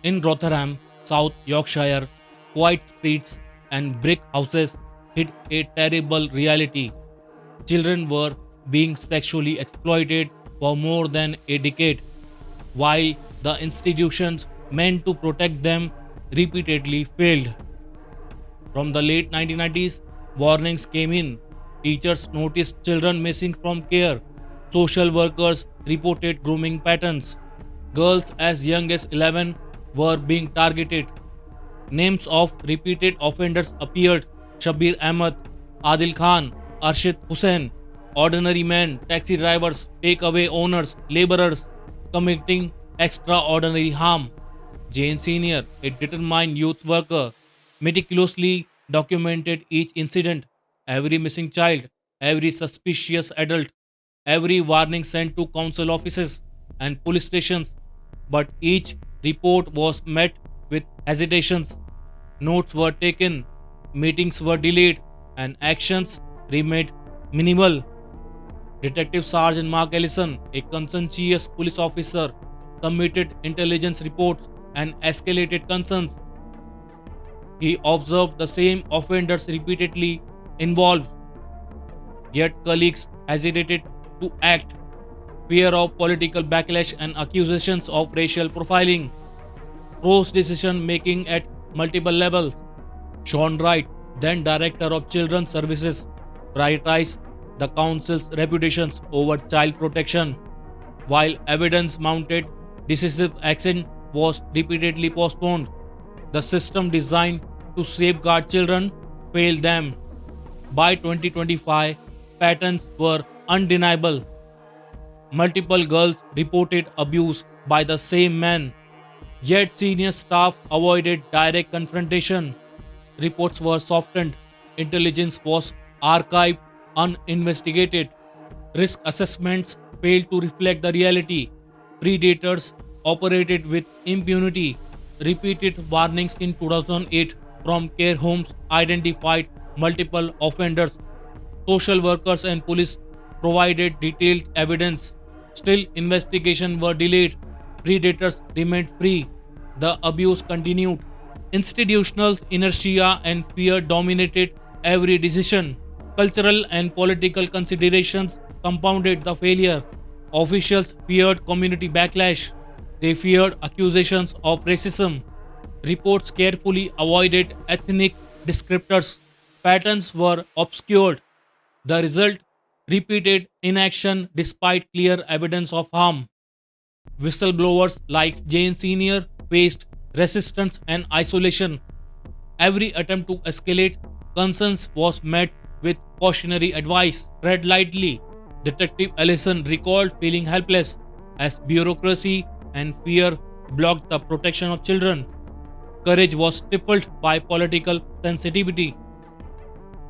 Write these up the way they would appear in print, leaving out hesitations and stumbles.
In Rotherham, South Yorkshire, quiet streets and brick houses hid a terrible reality. Children were being sexually exploited for more than a decade, while the institutions meant to protect them repeatedly failed. From the late 1990s, warnings came in. Teachers noticed children missing from care. Social workers reported grooming patterns. Girls as young as 11 were being targeted. Names of repeated offenders appeared: Shabir Ahmed, Adil Khan, Arshid Hussain, ordinary men, taxi drivers, takeaway owners, laborers committing extraordinary harm. Jane Sr., a determined youth worker, meticulously documented each incident, every missing child, every suspicious adult, every warning sent to council offices and police stations. But each report was met with hesitations. Notes were taken, meetings were delayed, and actions remained minimal. Detective Sergeant Mark Ellison, a conscientious police officer, submitted intelligence reports and escalated concerns. He observed the same offenders repeatedly involved, yet colleagues hesitated to act. Fear of political backlash and accusations of racial profiling froze decision making at multiple levels. Sean Wright, then Director of Children's Services, prioritized the Council's reputations over child protection, while evidence mounted decisive action was repeatedly postponed. The system designed to safeguard children failed them. By 2025, patterns were undeniable. Multiple girls reported abuse by the same man, yet senior staff avoided direct confrontation. Reports were softened, intelligence was archived uninvestigated, risk assessments failed to reflect the reality, predators operated with impunity. Repeated warnings in 2008 from care homes identified multiple offenders. Social workers and police provided detailed evidence. Still, investigations were delayed. Predators remained free. The abuse continued. Institutional inertia and fear dominated every decision. Cultural and political considerations compounded the failure. Officials feared community backlash. They feared accusations of racism. Reports carefully avoided ethnic descriptors. Patterns were obscured. The result: repeated inaction despite clear evidence of harm. Whistleblowers like Jane Sr. faced resistance and isolation. Every attempt to escalate concerns was met with cautionary advice. Tread lightly. Detective Ellison recalled feeling helpless as bureaucracy and fear blocked the protection of children. Courage was stifled by political sensitivity.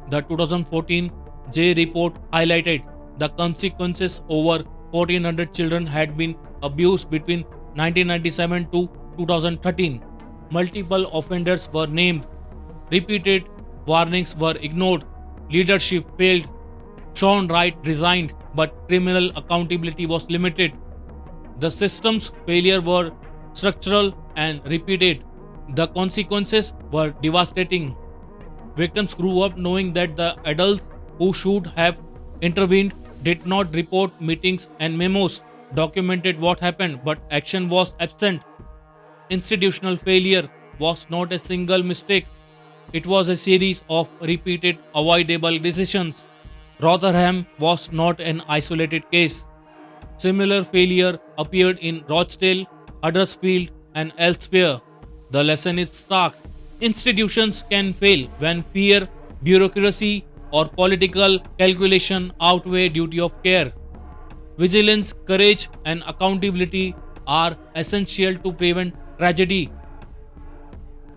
The 2014 J report highlighted the consequences. Over 1,400 children had been abused between 1997 to 2013. Multiple offenders were named. Repeated warnings were ignored. Leadership failed. Sean Wright resigned, but criminal accountability was limited. The system's failure were structural and repeated. The consequences were devastating. Victims grew up knowing that the adults who should have intervened did not report. Meetings and memos documented what happened, but action was absent. Institutional failure was not a single mistake, it was a series of repeated avoidable decisions. Rotherham was not an isolated case. Similar failure appeared in Rochdale, Huddersfield, and elsewhere. The lesson is stark. Institutions can fail when fear, bureaucracy, or political calculation outweigh duty of care. Vigilance, courage, and accountability are essential to prevent tragedy.